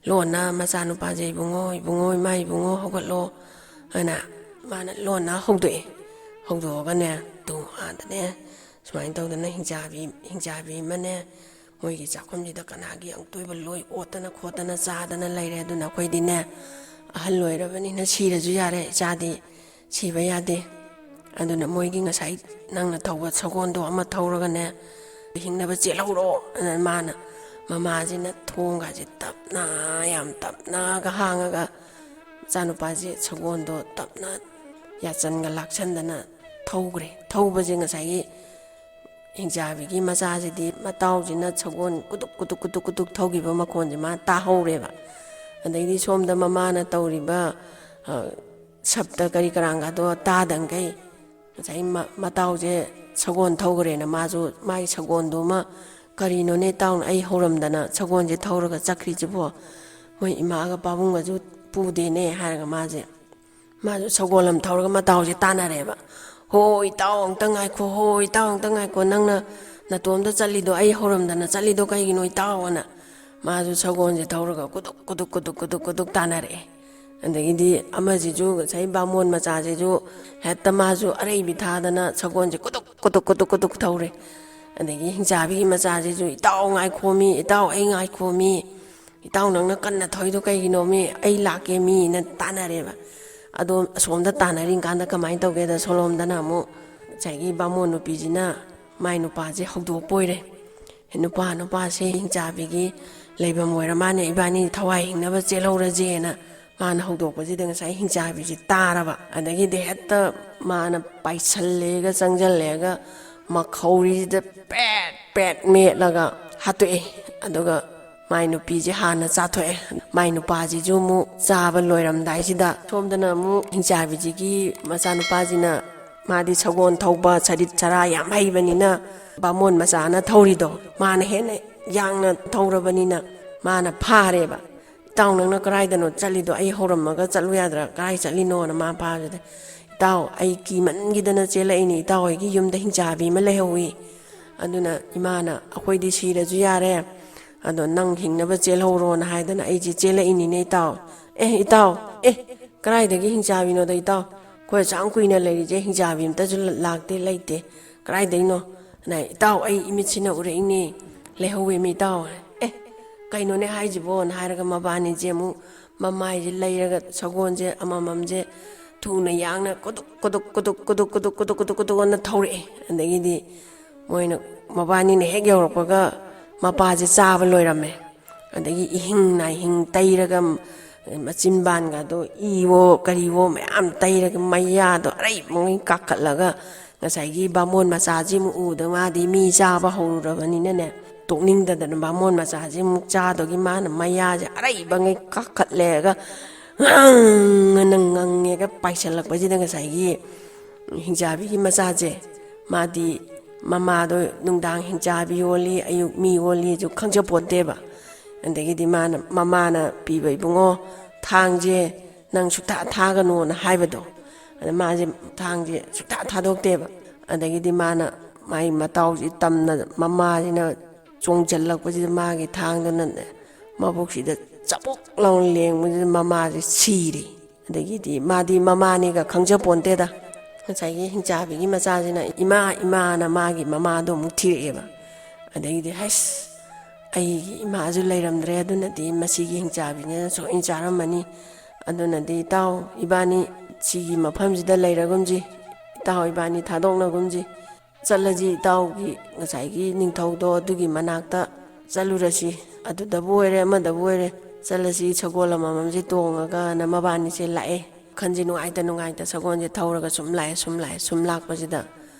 ꯂꯣꯟꯅ ꯃꯆꯥꯅꯨꯄꯥꯁꯦ ꯏꯕꯨꯡꯉꯣ ꯏꯃꯥ ꯏꯕꯨꯡꯉꯣ ꯍꯧꯒꯠꯂꯣ ꯍꯥꯏꯅ ꯃꯥꯅ ꯂꯣꯟꯅ ꯍꯧꯗꯣꯛꯑꯒꯅꯦ ꯑꯥꯗꯅꯦ ꯁꯨꯃꯥꯏꯅ ꯇꯧꯗꯅ ꯍꯤꯡꯆꯥꯕꯤ ꯑꯃꯅꯦ ꯃꯣꯏꯒꯤ ꯆꯥꯛꯈꯨꯝꯁꯤꯗ ꯀꯅꯥꯒꯤ ꯑꯃꯨꯛꯇꯣꯏꯕ ꯂꯣꯏ ꯑꯣꯠꯇꯅ ꯈꯣꯠꯇꯅ ꯆꯥꯗꯅ ꯂꯩꯔꯦ ꯑꯗꯨꯅ ꯑꯩꯈꯣꯏꯗꯤꯅꯦ ꯑꯍꯜ ꯑꯣꯏꯔꯕꯅꯤꯅ ꯁꯤꯔꯁꯨ ꯌꯥꯔꯦ ꯏꯆꯥꯗꯤ ꯁꯤꯕ ꯌꯥꯗꯦ ꯑꯗꯨꯅ ꯃꯣꯏꯒꯤ ꯉꯁꯥꯏ ꯅꯪꯅ ꯊꯧꯕ ꯁꯒꯣꯜꯗꯣ ꯑꯃ ꯊꯧꯔꯒꯅꯦ ꯍꯤꯡꯅꯕ ꯆꯦꯜꯍꯧꯔꯣ ꯑꯗꯨꯅ ꯃꯥꯅ ꯃꯃꯥꯁꯤꯅ ꯊꯣꯡꯒꯁꯦ ꯌꯥꯝ ꯇꯞꯅꯒ ꯍꯥꯡꯉꯒ ꯃꯆꯥꯅꯨꯄꯥꯁꯦ ꯁꯒꯣꯜꯗꯣ ꯇꯞꯅ ꯌꯥꯆꯟꯒ ꯂꯥꯛꯁꯟꯗꯅ ꯊꯧꯕꯁꯦ ꯉꯁꯥꯏꯒꯤ ꯍꯤꯡꯆꯥꯕꯤꯒꯤ ꯃꯆꯥꯁꯤꯗꯤ ꯃꯇꯥꯎꯁꯤꯅ ꯁꯒꯣꯜ ꯀꯨꯇꯨꯛ ꯊꯧꯈꯤꯕ ꯃꯈꯣꯟꯁꯦ ꯃꯥ ꯇꯥꯍꯧꯔꯦꯕ ꯑꯗꯩꯗꯤ ꯁꯣꯝꯗ ꯃꯃꯥꯅ ꯇꯧꯔꯤꯕ ꯁꯞꯇ ꯀꯔꯤ ꯀꯔꯥꯡꯒꯗꯣ ꯇꯥꯗꯪꯈꯩ ꯉꯁꯥꯏ ꯃꯇꯥꯎꯁꯦ ꯁꯒꯣꯜ ꯊꯧꯈ꯭ꯔꯦꯅ ꯃꯥꯁꯨ ꯃꯥꯒꯤ ꯁꯒꯣꯜꯗꯨꯃ ꯀꯔꯤꯅꯣꯅꯦ ꯇꯥꯎꯅ ꯑꯩ ꯍꯧꯔꯝꯗꯅ ꯁꯒꯣꯜꯁꯦ ꯊꯧꯔꯒ ꯆꯠꯈ꯭ꯔꯤꯁꯤꯕꯣ ꯃꯣꯏ ꯏꯃꯥꯒ ꯄꯥꯕꯨꯡꯒꯁꯨ ꯄꯨꯗꯦꯅꯦ ꯍꯥꯏꯔꯒ ꯃꯥꯁꯨ ꯁꯒꯣꯜ ꯑꯃ ꯊꯧꯔꯒ ꯃꯇꯥꯎꯁꯦ ꯇꯥꯟꯅꯔꯦꯕ ꯍꯣꯏ ꯏꯇꯥꯎ ꯑꯃꯨꯛꯇ ꯉꯥꯏꯈꯣ ꯅꯪꯅ ꯅꯇꯣꯝꯗ ꯆꯠꯂꯤꯗꯣ ꯑꯩ ꯍꯧꯔꯝꯗꯅ ꯆꯠꯂꯤꯗꯣ ꯀꯩꯒꯤꯅꯣ ꯏꯇꯥꯎ ꯑꯅ ꯃꯥꯁꯨ ꯁꯒꯣꯜꯁꯦ ꯊꯧꯔꯒ ꯀꯨꯗꯨꯛ ꯇꯥꯟꯅꯔꯛꯑꯦ ꯑꯗꯒꯤꯗꯤ ꯑꯃꯁꯤꯁꯨ ꯉꯁꯥꯏ ꯕꯥꯃꯣꯟ ꯃꯆꯥꯁꯤꯁꯨ ꯍꯦꯛꯇ ꯃꯥꯁꯨ ꯑꯔꯩꯕꯤ ꯊꯥꯗꯅ ꯁꯒꯣꯜꯁꯦ ꯀꯨꯇꯨꯛ ꯊꯧꯔꯦ ꯑꯗꯒꯤ ꯍꯤꯡꯆꯥꯕꯤꯒꯤ ꯃꯆꯥꯁꯤꯁꯨ ꯏꯇꯥꯎ ꯉꯥꯏꯈꯣꯃꯤ ꯏꯇꯥꯎ ꯑꯩ ꯉꯥꯏꯈꯣꯃꯤ ꯏꯇꯥꯎ ꯅꯪꯅ ꯀꯟꯅ ꯊꯧꯔꯤꯗꯣ ꯀꯩꯒꯤꯅꯣꯃꯤ ꯑꯩ ꯂꯥꯛꯀꯦ ꯃꯤꯅ ꯇꯥꯟꯅꯔꯦꯕ ꯑꯗꯣ ꯑꯁꯣꯝꯗ ꯇꯥꯟꯅꯔꯤꯀꯥꯟꯗ ꯀꯃꯥꯏꯅ ꯇꯧꯒꯦꯗ ꯁꯣꯂꯣꯝꯗꯅ ꯑꯃꯨꯛ ꯉꯁꯥꯏꯒꯤ ꯕꯥꯃꯣꯟ ꯅꯨꯄꯤꯁꯤꯅ ꯃꯥꯏ ꯅꯨꯄꯥꯁꯦ ꯍꯧꯗꯣꯛꯄ ꯑꯣꯏꯔꯦ ꯅꯨꯄꯥꯁꯦ ꯍꯤꯡꯆꯥꯕꯤꯒꯤ ꯂꯩꯐꯝ ꯑꯣꯏꯔ ꯃꯥꯅ ꯏꯕꯥꯅꯤ ꯊꯋꯥꯏ ꯍꯤꯡꯅꯕ ꯆꯦꯜꯍꯧꯔꯁꯦꯅ ꯃꯥꯅ ꯍꯧꯗꯣꯛꯄꯁꯤꯗ ꯉꯁꯥꯏ ꯍꯤꯡꯆꯥꯕꯤꯁꯤ ꯇꯥꯔꯕ ꯑꯗꯒꯤꯗꯤ ꯍꯦꯛꯇ ꯃꯥꯅ ꯄꯥꯏꯁꯜꯂꯦꯒ ꯆꯪꯁꯤꯜꯂꯦꯒ ꯃꯈꯧꯔꯤꯁꯤꯗ ꯄꯦꯠ ꯃꯦꯠꯂꯒ ꯍꯥꯠꯇꯣꯛꯑꯦ ꯑꯗꯨꯒ ꯃꯥꯏ ꯅꯨꯄꯤꯁꯦ ꯍꯥꯟꯅ ꯆꯥꯊꯣꯛꯑꯦ ꯃꯥꯏ ꯅꯨꯄꯥꯁꯤꯁꯨ ꯑꯃꯨꯛ ꯆꯥꯕ ꯂꯣꯏꯔꯝꯗꯥꯏꯁꯤꯗ ꯁꯣꯝꯗꯅ ꯑꯃꯨꯛ ꯍꯤꯡꯆꯥꯕꯤꯁꯤꯒꯤ ꯃꯆꯥꯅꯨꯄꯥꯁꯤꯅ ꯃꯥꯗꯤ ꯁꯒꯣꯜ ꯊꯧꯕ ꯁꯔꯤꯠ ꯆꯔꯥ ꯌꯥꯝ ꯍꯩꯕꯅꯤꯅ ꯕꯥꯃꯣꯟ ꯃꯆꯥꯅ ꯊꯧꯔꯤꯗꯣ ꯃꯥꯅ ꯍꯦꯟꯅ ꯌꯥꯡꯅ ꯊꯧꯔꯕꯅꯤꯅ ꯃꯥꯅ ꯐꯥꯔꯦꯕ ꯏꯇꯥꯎ ꯅꯪꯅ ꯀꯗꯥꯏꯗꯅꯣ ꯆꯠꯂꯤꯗꯣ ꯑꯩ ꯍꯧꯔꯝꯃꯒ ꯆꯠꯂꯨ ꯌꯥꯗ꯭ꯔꯥ ꯀꯗꯥꯏ ꯆꯠꯂꯤꯅꯣꯅ ꯃꯥ ꯐꯥꯕꯁꯤꯗ ꯏꯇꯥꯎ ꯑꯩ ꯀꯤꯃꯟꯈꯤꯗꯅ ꯆꯦꯜꯂꯛꯏꯅꯤ ꯏꯇꯥꯎ ꯍꯣꯏꯒꯤ ꯌꯨꯝꯗ ꯍꯤꯡꯆꯥꯕꯤ ꯑꯃ ꯂꯩꯍꯧꯏ ꯑꯗꯨꯅ ꯏꯃꯥꯅ ꯑꯩꯈꯣꯏꯗꯤ ꯁꯤꯔꯁꯨ ꯌꯥꯔꯦ ꯑꯗꯣ ꯅꯪ ꯍꯤꯡꯅꯕ ꯆꯦꯜꯍꯧꯔꯣꯅ ꯍꯥꯏꯗꯅ ꯑꯩꯁꯦ ꯆꯦꯜꯂꯛꯏꯅꯤꯅꯦ ꯏꯇꯥꯎ ꯏꯇꯥꯎ ꯀꯗꯥꯏꯗꯒꯤ ꯍꯤꯡꯆꯥꯕꯤꯅꯣꯗ ꯏꯇꯥꯎ ꯑꯩꯈꯣꯏ ꯑꯁꯥꯝ ꯀꯨꯏꯅ ꯂꯩꯔꯤꯁꯦ ꯍꯤꯡꯆꯥꯕꯤ ꯑꯝꯇꯁꯨ ꯂꯥꯛꯇꯦ ꯂꯩꯇꯦ ꯀꯗꯥꯏꯗꯩꯅꯣ ꯏꯇꯥꯎ ꯑꯩ ꯏꯃꯤꯠꯁꯤꯅ ꯎꯔꯛꯏꯅꯦ ꯂꯩꯍꯧꯋꯦꯃꯤ ꯏꯇꯥꯎ ꯀꯩꯅꯣꯅꯦ ꯍꯥꯏꯁꯤꯕꯣꯅ ꯍꯥꯏꯔꯒ ꯃꯕꯥꯅꯤꯁꯦ ꯑꯃꯨꯛ ꯃꯃꯥꯏꯁꯦ ꯂꯩꯔꯒ ꯁꯒꯣꯜꯁꯦ ꯑꯃꯃꯝꯁꯦ ꯊꯨꯅ ꯌꯥꯡꯅ ꯀꯨꯗꯨꯛ ꯊꯧꯔꯛꯑꯦ ꯑꯗꯒꯤꯗꯤ ꯃꯣꯏꯅ ꯃꯕꯥꯅꯤꯅ ꯍꯦꯛ ꯌꯧꯔꯛꯄꯒ ꯃꯄꯥꯁꯦ ꯆꯥꯕ ꯂꯣꯏꯔꯝꯃꯦ ꯑꯗꯒꯤ ꯏꯍꯤꯡ ꯅꯥꯍꯤꯡ ꯇꯩꯔꯒ ꯃꯆꯤꯟꯕꯥꯟꯒꯗꯣ ꯏꯋꯣ ꯀꯔꯤꯋꯣ ꯃꯌꯥꯝ ꯇꯩꯔꯒ ꯃꯩꯌꯥꯗꯣ ꯑꯔꯩꯕꯉꯩ ꯀꯥꯈꯠꯂꯒ ꯉꯁꯥꯏꯒꯤ ꯕꯥꯃꯣꯟ ꯃꯆꯥꯁꯤ ꯑꯃꯨꯛ ꯎꯕꯗ ꯃꯥꯗꯤ ꯃꯤ ꯆꯥꯕ ꯍꯧꯔꯨꯔꯕꯅꯤꯅꯅꯦ ꯇꯣꯛꯅꯤꯡꯗꯗꯅ ꯕꯥꯃꯣꯟ ꯃꯆꯥꯁꯤ ꯑꯃꯨꯛ ꯆꯥꯗꯨꯒꯤ ꯃꯥꯅ ꯃꯩꯌꯥꯁꯦ ꯑꯔꯩꯕꯉꯩ ꯀꯥꯈꯠꯂꯦꯒ ꯉꯪꯉꯅ ꯉꯪꯉꯦꯒ ꯄꯥꯏꯁꯜꯂꯛꯄꯁꯤꯗ ꯉꯁꯥꯏꯒꯤ ꯍꯤꯡꯆꯥꯕꯤꯒꯤ ꯃꯆꯥꯁꯦ ꯃꯥꯗꯤ ꯃꯃꯥꯗꯣ ꯅꯨꯡꯗꯥꯡ ꯍꯤꯡꯆꯥꯕꯤ ꯑꯣꯜꯂꯤ ꯑꯌꯨꯛ ꯃꯤ ꯑꯣꯜꯂꯤꯁꯨ ꯈꯪꯖꯄꯣꯟꯇꯦꯕ ꯑꯗꯒꯤꯗꯤ ꯃꯃꯥꯅ ꯄꯤꯕ ꯏꯕꯨꯡꯉꯣ ꯊꯥꯡꯁꯦ ꯅꯪ ꯁꯨꯛꯊꯥ ꯊꯥꯒꯅꯣꯅ ꯍꯥꯏꯕꯗꯣ ꯑꯗ ꯃꯥꯁꯦ ꯊꯥꯡꯁꯦ ꯁꯨꯛꯊꯥ ꯊꯥꯗꯣꯛꯇꯦꯕ ꯑꯗꯒꯤꯗꯤ ꯃꯥꯅ ꯃꯥꯒꯤ ꯃꯇꯥꯎꯁꯤ ꯇꯝꯅ ꯃꯃꯥꯁꯤꯅ ꯆꯣꯡꯁꯤꯜꯂꯛꯄꯁꯤꯗ ꯃꯥꯒꯤ ꯊꯥꯡꯗꯨꯅꯅꯦ ꯃꯕꯨꯛꯁꯤꯗ ꯆꯄꯣꯛ ꯂꯥꯎꯅ ꯂꯦꯡꯕꯁꯤꯗ ꯃꯃꯥꯁꯦ ꯁꯤꯔꯦ ꯑꯗꯒꯤꯗꯤ ꯃꯥꯗꯤ ꯃꯃꯥꯅꯤꯒ ꯈꯪꯖꯄꯣꯟꯇꯦꯗ ꯉꯁꯥꯏꯒꯤ ꯍꯤꯡꯆꯥꯕꯤꯒꯤ ꯃꯆꯥꯁꯤꯅ ꯏꯃꯥꯅ ꯃꯥꯒꯤ ꯃꯃꯥꯗꯣ ꯑꯃꯨꯛ ꯊꯤꯔꯛꯑꯦꯕ ꯑꯗꯒꯤꯗꯤ ꯍꯩꯁ ꯑꯩꯒꯤ ꯏꯃꯥꯁꯨ ꯂꯩꯔꯝꯗ꯭ꯔꯦ ꯑꯗꯨꯅꯗꯤ ꯃꯁꯤꯒꯤ ꯍꯤꯡꯆꯥꯕꯤꯅꯤꯅ ꯁꯣꯏꯅ ꯆꯥꯔꯝꯃꯅꯤ ꯑꯗꯨꯅꯗꯤ ꯏꯇꯥꯎ ꯏꯕꯥꯅꯤ ꯁꯤꯒꯤ ꯃꯐꯝꯁꯤꯗ ꯂꯩꯔꯒꯨꯝꯁꯤ ꯏꯇꯥꯎ ꯏꯕꯥꯅꯤ ꯊꯥꯗꯣꯛꯅꯒꯨꯝꯁꯤ ꯆꯠꯂꯁꯤ ꯏꯇꯥꯎꯒꯤ ꯉꯁꯥꯏꯒꯤ ꯅꯤꯡꯊꯧꯗꯣ ꯑꯗꯨꯒꯤ ꯃꯅꯥꯛꯇ ꯆꯠꯂꯨꯔꯁꯤ ꯑꯗꯨꯗꯕꯨ ꯑꯣꯏꯔꯦ ꯑꯃꯗꯕꯨ ꯑꯣꯏꯔꯦ ꯆꯠꯂꯁꯤ ꯁꯒꯣꯜ ꯑꯃꯃꯝꯁꯦ ꯇꯣꯡꯉꯒꯅ ꯃꯕꯥꯅꯤꯁꯦ ꯂꯥꯛꯑꯦ ꯈꯟꯁꯦ ꯅꯨꯡꯉꯥꯏꯇ ꯁꯒꯣꯜꯁꯦ ꯊꯧꯔꯒ ꯁꯨꯝ ꯂꯥꯛꯄꯁꯤꯗ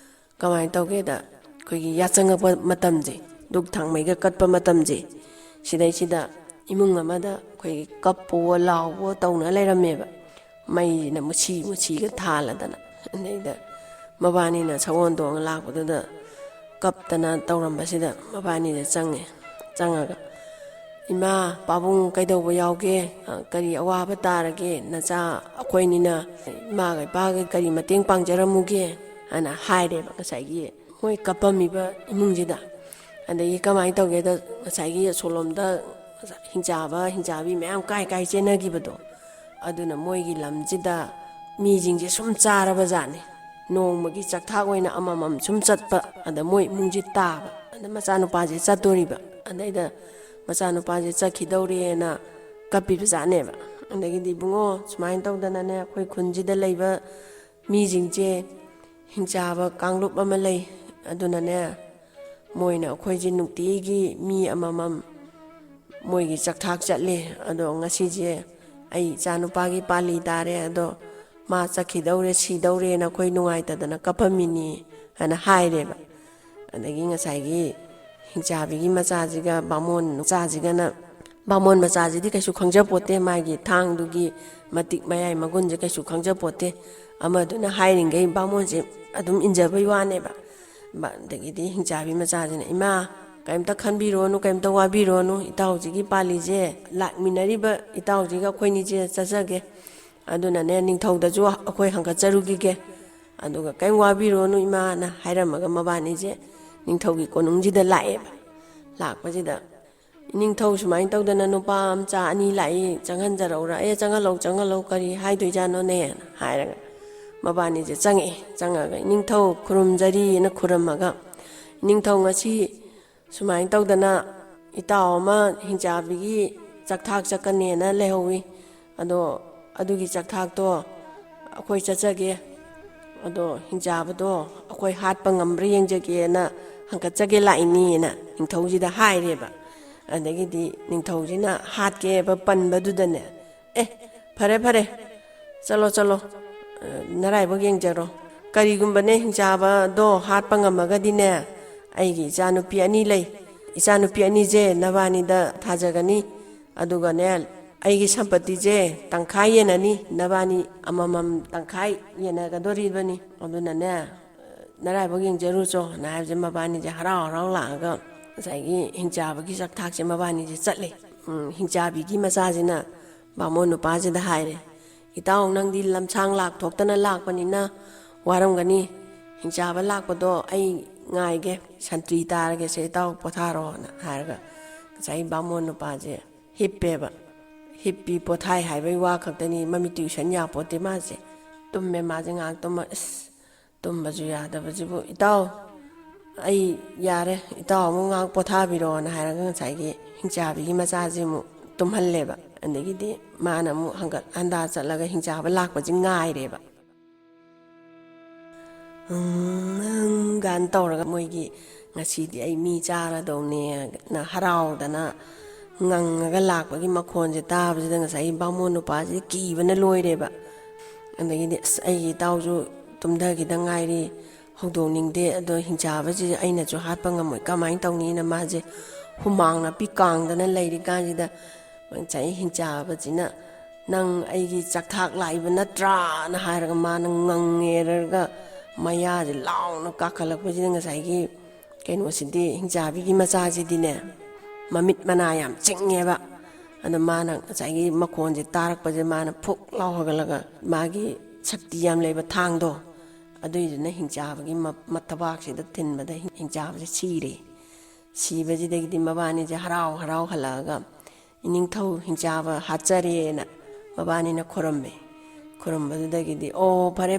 ꯀꯃꯥꯏꯅ ꯇꯧꯒꯦꯗ ꯑꯩꯈꯣꯏꯒꯤ ꯌꯥꯆꯪꯉꯛꯄ ꯃꯇꯝꯁꯦ ꯗꯨꯛ ꯊꯥꯡꯃꯩꯒ ꯀꯠꯄ ꯃꯇꯝꯁꯦ ꯁꯤꯗꯩꯁꯤꯗ ꯏꯃꯨꯡ ꯑꯃꯗ ꯑꯩꯈꯣꯏꯒꯤ ꯀꯞꯄꯋꯣ ꯂꯥꯎꯕꯋꯣ ꯇꯧꯅ ꯂꯩꯔꯝꯃꯦꯕ ꯃꯩꯁꯤꯅ ꯃꯨꯁꯤꯒ ꯊꯥꯜꯂꯗꯅ ꯑꯗꯩꯗ ꯃꯕꯥꯅꯤꯅ ꯁꯒꯣꯜ ꯇꯣꯡꯉ ꯂꯥꯛꯄꯗꯨꯗ ꯀꯞꯇꯅ ꯇꯧꯔꯝꯕꯁꯤꯗ ꯃꯕꯥꯅꯤꯗ ꯆꯪꯉꯒ ꯏꯃꯥ ꯄꯥꯕꯨꯡ ꯀꯩꯗꯧꯕ ꯌꯥꯎꯒꯦ ꯀꯔꯤ ꯑꯋꯥꯕ ꯇꯥꯔꯒꯦ ꯅꯆꯥ ꯑꯩꯈꯣꯏꯅꯤꯅ ꯏꯃꯥꯒ ꯏꯄꯥꯒ ꯀꯔꯤ ꯃꯇꯦꯡ ꯄꯥꯡꯖꯔꯝꯃꯨꯒꯦ ꯍꯥꯏꯅ ꯍꯥꯏꯔꯦꯕ ꯉꯁꯥꯏꯒꯤ ꯃꯣꯏ ꯀꯞꯄꯝꯃꯤꯕ ꯏꯃꯨꯡꯁꯤꯗ ꯑꯗꯒꯤ ꯀꯃꯥꯏꯅ ꯇꯧꯒꯦꯗ ꯉꯁꯥꯏꯒꯤ ꯑꯁꯣꯂꯣꯝꯗ ꯍꯤꯡꯆꯥꯕꯤ ꯃꯌꯥꯝ ꯀꯥꯏ ꯆꯦꯟꯅꯈꯤꯕꯗꯣ ꯑꯗꯨꯅ ꯃꯣꯏꯒꯤ ꯂꯝꯁꯤꯗ ꯃꯤꯁꯤꯡꯁꯦ ꯁꯨꯝ ꯆꯥꯔꯕ ꯖꯥꯠꯅꯤ ꯅꯣꯡꯃꯒꯤ ꯆꯥꯛꯊꯥꯛ ꯑꯣꯏꯅ ꯑꯃꯃꯝ ꯁꯨꯝ ꯆꯠꯄ ꯑꯗ ꯃꯣꯏ ꯏꯃꯨꯡꯁꯦ ꯇꯥꯕ ꯑꯗ ꯃꯆꯥꯅꯨꯄꯥꯁꯦ ꯆꯠꯇꯣꯔꯤꯕ ꯑꯗꯩꯗ ꯃꯆꯥꯅꯨꯄꯥꯁꯦ ꯆꯠꯈꯤꯗꯧꯔꯦꯅ ꯀꯞꯄꯤꯕ ꯖꯥꯠꯅꯦꯕ ꯑꯗꯒꯤꯗꯤ ꯏꯕꯨꯡꯉꯣ ꯁꯨꯃꯥꯏꯅ ꯇꯧꯗꯅꯅꯦ ꯑꯩꯈꯣꯏ ꯈꯨꯟꯁꯤꯗ ꯂꯩꯕ ꯃꯤꯁꯤꯡꯁꯦ ꯍꯤꯡꯆꯥꯕ ꯀꯥꯡꯂꯨꯞ ꯑꯃ ꯂꯩ ꯑꯗꯨꯅꯅꯦ ꯃꯣꯏꯅ ꯑꯩꯈꯣꯏꯁꯦ ꯅꯨꯡꯇꯤꯒꯤ ꯃꯤ ꯑꯃꯃꯝ ꯃꯣꯏꯒꯤ ꯆꯥꯛꯊꯥꯛ ꯆꯠꯂꯤ ꯑꯗꯣ ꯉꯁꯤꯁꯦ ꯑꯩ ꯏꯆꯥꯅꯨꯄꯥꯒꯤ ꯄꯥꯜꯂꯤ ꯇꯥꯔꯦ ꯑꯗꯣ ꯃꯥ ꯆꯠꯈꯤꯗꯧꯔꯦ ꯁꯤꯗꯧꯔꯦꯅ ꯑꯩꯈꯣꯏ ꯅꯨꯡꯉꯥꯏꯇꯗꯅ ꯀꯞꯄꯝꯃꯤꯅꯤ ꯍꯥꯏꯅ ꯍꯥꯏꯔꯦꯕ ꯑꯗꯒꯤ ꯉꯁꯥꯏꯒꯤ ꯍꯤꯡꯆꯥꯕꯤꯒꯤ ꯃꯆꯥꯁꯤꯒ ꯕꯥꯃꯣꯟ ꯃꯆꯥꯁꯤꯒꯅ ꯕꯥꯃꯣꯟ ꯃꯆꯥꯁꯤꯗꯤ ꯀꯩꯁꯨ ꯈꯪꯖꯄꯣꯠꯇꯦ ꯃꯥꯒꯤ ꯊꯥꯡꯗꯨꯒꯤ ꯃꯇꯤꯛ ꯃꯌꯥꯏ ꯃꯒꯨꯟꯁꯦ ꯀꯩꯁꯨ ꯈꯪꯖꯄꯣꯠꯇꯦ ꯑꯃꯗꯨꯅ ꯍꯥꯏꯔꯤꯉꯩ ꯕꯥꯃꯣꯟꯁꯦ ꯑꯗꯨꯝ ꯏꯟꯖꯕꯩ ꯋꯥꯅꯦꯕ ꯑꯗꯒꯤꯗꯤ ꯍꯤꯡꯆꯥꯕꯤ ꯃꯆꯥꯁꯤꯅ ꯏꯃꯥ ꯀꯩꯝꯇ ꯈꯟꯕꯤꯔꯣꯅꯨ ꯀꯩꯝꯇ ꯋꯥꯕꯤꯔꯣꯅꯨ ꯏꯇꯥꯎꯁꯤꯒꯤ ꯄꯥꯜꯂꯤꯁꯦ ꯂꯥꯛꯃꯤꯟꯅꯔꯤꯕ ꯏꯇꯥꯎꯁꯤꯒ ꯑꯩꯈꯣꯏꯅꯤꯁꯦ ꯆꯠꯆꯒꯦ ꯑꯗꯨꯅꯅꯦ ꯅꯤꯡꯊꯧꯗꯁꯨ ꯑꯩꯈꯣꯏ ꯍꯪꯒꯠꯆꯔꯨꯈꯤꯒꯦ ꯑꯗꯨꯒ ꯀꯩꯝ ꯋꯥꯕꯤꯔꯣꯅꯨ ꯏꯃꯥꯅ ꯍꯥꯏꯔꯝꯃꯒ ꯃꯕꯥꯅꯤꯁꯦ ꯅꯤꯡꯊꯧꯒꯤ ꯀꯣꯅꯨꯡꯁꯤꯗ ꯂꯥꯛꯑꯦꯕ ꯂꯥꯛꯄꯁꯤꯗ ꯅꯤꯡꯊꯧ ꯁꯨꯃꯥꯏꯅ ꯇꯧꯗꯅ ꯅꯨꯄꯥ ꯃꯆꯥ ꯑꯅꯤ ꯂꯥꯛꯏ ꯆꯪꯍꯟꯖꯔꯧꯔꯥ ꯆꯪꯍꯜꯂꯧ ꯀꯔꯤ ꯍꯥꯏꯗꯣꯏꯖꯥꯠꯅꯣꯅꯦ ꯍꯥꯏꯔꯒ ꯃꯕꯥꯅꯤꯁꯦ ꯆꯪꯉꯒ ꯅꯤꯡꯊꯧ ꯈꯨꯔꯨꯝꯖꯔꯤꯅ ꯈꯨꯔꯝꯃꯒ ꯅꯤꯡꯊꯧ ꯉꯁꯤ ꯁꯨꯃꯥꯏꯅ ꯇꯧꯗꯅ ꯏꯇꯥꯎ ꯑꯃ ꯍꯤꯡꯆꯥꯕꯤꯒꯤ ꯆꯥꯛꯊꯥꯛ ꯆꯠꯀꯅꯦꯅ ꯂꯩꯍꯧꯋꯤ ꯑꯗꯣ ꯑꯗꯨꯒꯤ ꯆꯥꯛꯊꯥꯛꯇꯣ ꯑꯩꯈꯣꯏ ꯆꯠꯆꯒꯦ ꯑꯗꯣ ꯍꯤꯡꯆꯥꯕꯗꯣ ꯑꯩꯈꯣꯏ ꯍꯥꯠꯄ ꯉꯝꯕ꯭ꯔꯥ ꯌꯦꯡꯖꯒꯦꯅ ꯍꯪꯀꯠꯆꯒꯦ ꯂꯥꯛꯏꯅꯤꯅ ꯅꯤꯡꯊꯧꯁꯤꯗ ꯍꯥꯏꯔꯦꯕ ꯑꯗꯒꯤꯗꯤ ꯅꯤꯡꯊꯧꯁꯤꯅ ꯍꯥꯠꯀꯦꯕ ꯄꯟꯕꯗꯨꯗꯅꯦ ꯐꯔꯦ ꯆꯠꯂꯣ ꯅꯔꯥꯏꯕꯛ ꯌꯦꯡꯖꯔꯣ ꯀꯔꯤꯒꯨꯝꯕꯅꯦ ꯍꯤꯡꯆꯥꯕꯗꯣ ꯍꯥꯠꯄ ꯉꯝꯃꯒꯗꯤꯅꯦ ꯑꯩꯒꯤ ꯏꯆꯥꯅꯨꯄꯤ ꯑꯅꯤ ꯂꯩ ꯏꯆꯥꯅꯨꯄꯤ ꯑꯅꯤꯁꯦ ꯅꯕꯥꯅꯤꯗ ꯊꯥꯖꯒꯅꯤ ꯑꯗꯨꯒꯅꯦ ꯑꯩꯒꯤ ꯁꯝꯄꯇꯤꯁꯦ ꯇꯪꯈꯥꯏ ꯌꯦꯟꯅꯅꯤ ꯅꯕꯥꯅꯤ ꯑꯃꯃꯝ ꯇꯪꯈꯥꯏ ꯌꯦꯟꯅꯒꯗꯣꯔꯤꯕꯅꯤ ꯑꯗꯨꯅꯅꯦ ꯅꯔꯥꯏꯕꯛ ꯌꯦꯡꯖꯔꯨꯆꯣꯅ ꯍꯥꯏꯕꯁꯦ ꯃꯕꯥꯅꯤꯁꯦ ꯍꯔꯥꯎ ꯂꯥꯛꯑꯒ ꯉꯁꯥꯏꯒꯤ ꯍꯤꯡꯆꯥꯕꯒꯤ ꯆꯥꯛꯊꯥꯛꯁꯦ ꯃꯕꯥꯅꯤꯁꯦ ꯆꯠꯂꯦ ꯍꯤꯡꯆꯥꯕꯤꯒꯤ ꯃꯆꯥꯁꯤꯅ ꯕꯥꯃꯣꯟ ꯅꯨꯄꯥꯁꯤꯗ ꯍꯥꯏꯔꯦ ꯏꯇꯥꯎ ꯅꯪꯗꯤ ꯂꯝꯁꯥꯡ ꯂꯥꯛꯊꯣꯛꯇꯅ ꯂꯥꯛꯄꯅꯤꯅ ꯋꯥꯔꯝꯒꯅꯤ ꯍꯤꯡꯆꯥꯕ ꯂꯥꯛꯄꯗꯣ ꯑꯩ ꯉꯥꯏꯒꯦ ꯁꯟꯇ꯭ꯔꯤ ꯇꯥꯔꯒꯦꯁꯦ ꯏꯇꯥꯎ ꯄꯣꯊꯥꯔꯣꯅ ꯍꯥꯏꯔꯒ ꯉꯁꯥꯏ ꯕꯥꯃꯣꯟ ꯅꯨꯄꯥꯁꯦ ꯍꯤꯞꯄꯦꯕ ꯍꯤꯞꯄꯤ ꯄꯣꯊꯥꯏ ꯍꯥꯏꯕꯩ ꯋꯥ ꯈꯛꯇꯅꯤ ꯃꯃꯤꯠ ꯇ꯭ꯌꯨꯁꯟ ꯌꯥꯄꯣꯠꯇꯦ ꯃꯥꯁꯦ ꯇꯨꯝꯃꯦ ꯃꯥꯁꯦ ꯉꯥꯏꯍꯥꯛ ꯇꯨꯝꯃ ꯇꯨꯝꯕꯁꯨ ꯌꯥꯗꯕꯁꯤꯕꯨ ꯏꯇꯥꯎ ꯑꯩ ꯌꯥꯔꯦ ꯏꯇꯥꯎ ꯑꯃꯨꯛ ꯉꯥꯏꯍꯥꯛ ꯄꯣꯊꯥꯕꯤꯔꯣꯅ ꯍꯥꯏꯔꯒ ꯉꯁꯥꯏꯒꯤ ꯍꯤꯡꯆꯥꯕꯤꯒꯤ ꯃꯆꯥꯁꯦ ꯑꯃꯨꯛ ꯇꯨꯝꯍꯜꯂꯦꯕ ꯑꯗꯒꯤꯗꯤ ꯃꯥꯅ ꯑꯃꯨꯛ ꯍꯪꯒꯠ ꯍꯟꯗꯥ ꯆꯠꯂꯒ ꯍꯤꯡꯆꯥꯕ ꯂꯥꯛꯄꯁꯤ ꯉꯥꯏꯔꯦꯕ ꯒꯥꯟ ꯇꯧꯔꯒ ꯃꯣꯏꯒꯤ ꯉꯁꯤꯗꯤ ꯑꯩ ꯃꯤ ꯆꯥꯔꯗꯧꯅꯦꯅ ꯍꯔꯥꯎꯗꯅ ꯉꯪꯉꯒ ꯂꯥꯛꯄꯒꯤ ꯃꯈꯣꯟꯁꯦ ꯇꯥꯕꯁꯤꯗ ꯉꯁꯥꯏꯒꯤ ꯕꯥꯃꯣꯟ ꯅꯨꯄꯥꯁꯤꯗꯤ ꯀꯤꯕꯅ ꯂꯣꯏꯔꯦꯕ ꯑꯗꯒꯤꯗꯤ ꯑꯩꯒꯤ ꯏꯇꯥꯎꯁꯨ ꯇꯨꯝꯊꯈꯤꯗ ꯉꯥꯏꯔꯤ ꯍꯧꯗꯣꯛꯅꯤꯡꯗꯦ ꯑꯗꯣ ꯍꯤꯡꯆꯥꯕꯁꯤꯁꯦ ꯑꯩꯅꯁꯨ ꯍꯥꯠꯄ ꯉꯝꯃꯣꯏ ꯀꯃꯥꯏꯅ ꯇꯧꯅꯤꯅ ꯃꯥꯁꯦ ꯍꯨꯃꯥꯡ ꯅꯥꯄꯤ ꯀꯥꯡꯗꯅ ꯂꯩꯔꯤꯀꯥꯟꯁꯤꯗ ꯉꯁꯥꯏ ꯍꯤꯡꯆꯥꯕꯁꯤꯅ ꯅꯪ ꯑꯩꯒꯤ ꯆꯥꯛꯊꯥꯛ ꯂꯥꯛꯏꯕ ꯅꯠꯇ꯭ꯔꯥꯅ ꯍꯥꯏꯔꯒ ꯃꯥꯅ ꯉꯪꯉꯦꯔꯒ ꯃꯌꯥꯁꯦ ꯂꯥꯎꯅ ꯀꯥꯈꯠꯂꯛꯄꯁꯤꯗ ꯉꯁꯥꯏꯒꯤ ꯀꯩꯅꯣꯁꯤꯗꯤ ꯍꯤꯡꯆꯥꯕꯤꯒꯤ ꯃꯆꯥꯁꯤꯗꯤꯅꯦ ꯃꯃꯤꯠ ꯃꯅꯥ ꯌꯥꯝ ꯆꯤꯡꯉꯦꯕ ꯑꯗꯣ ꯃꯥꯅ ꯉꯁꯥꯏꯒꯤ ꯃꯈꯣꯟꯁꯦ ꯇꯥꯔꯛꯄꯁꯦ ꯃꯥꯅ ꯐꯨꯛ ꯂꯥꯎ ꯍꯧꯒꯠꯂꯒ ꯃꯥꯒꯤ ꯁꯛꯇꯤ ꯌꯥꯝ ꯂꯩꯕ ꯊꯥꯡꯗꯣ ꯑꯗꯨꯏꯗꯨꯅ ꯍꯤꯡꯆꯥꯕꯒꯤ ꯊꯕꯥꯛꯁꯤꯗ ꯊꯤꯟꯕꯗ ꯍꯤꯡꯆꯥꯕꯁꯦ ꯁꯤꯔꯦ ꯁꯤꯕꯁꯤꯗꯒꯤꯗꯤ ꯃꯕꯥꯅꯤꯁꯦ ꯍꯔꯥꯎ ꯍꯜꯂꯛꯑꯒ ꯏꯅꯤꯡꯊꯧ ꯍꯤꯡꯆꯥꯕ ꯍꯥꯠꯆꯔꯦꯅ ꯃꯕꯥꯅꯤꯅ ꯈꯨꯔꯝꯕꯗꯨꯗꯒꯤꯗꯤ ꯑꯣ ꯐꯔꯦ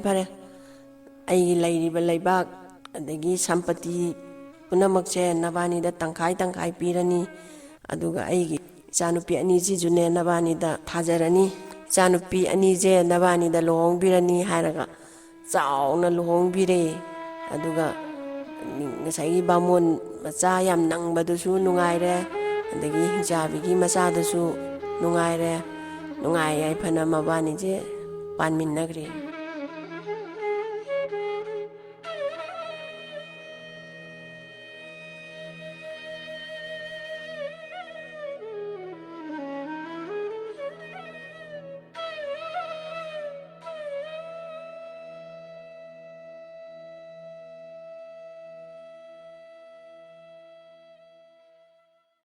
ꯑꯩꯒꯤ ꯂꯩꯔꯤꯕ ꯂꯩꯕꯥꯛ ꯑꯗꯒꯤ ꯁꯝꯄꯇꯤ ꯄꯨꯝꯅꯃꯛꯁꯦ ꯅꯕꯥꯅꯤꯗ ꯇꯪꯈꯥꯏ ꯄꯤꯔꯅꯤ ꯑꯗꯨꯒ ꯑꯩꯒꯤ ꯏꯆꯥꯅꯨꯄꯤ ꯑꯅꯤꯁꯤꯁꯨꯅꯦ ꯅꯕꯥꯅꯤꯗ ꯊꯥꯖꯔꯅꯤ ꯏꯆꯥꯅꯨꯄꯤ ꯑꯅꯤꯁꯦ ꯅꯕꯥꯅꯤꯗ ꯂꯨꯍꯣꯡꯕꯤꯔꯅꯤ ꯍꯥꯏꯔꯒ ꯆꯥꯎꯅ ꯂꯨꯍꯣꯡꯕꯤꯔꯦ ꯑꯗꯨꯒ ꯉꯁꯥꯏꯒꯤ ꯕꯥꯃꯣꯟ ꯃꯆꯥ ꯌꯥꯝ ꯅꯪꯕꯗꯨꯁꯨ ꯅꯨꯡꯉꯥꯏꯔꯦ ꯑꯗꯒꯤ ꯍꯤꯡꯆꯥꯕꯤꯒꯤ ꯃꯆꯥꯗꯨꯁꯨ ꯅꯨꯡꯉꯥꯏꯔꯦ ꯅꯨꯡꯉꯥꯏ ꯌꯥꯏꯐꯅ ꯃꯕꯥꯅꯤꯁꯦ ꯄꯥꯟꯃꯤꯟꯅꯈ꯭ꯔꯦ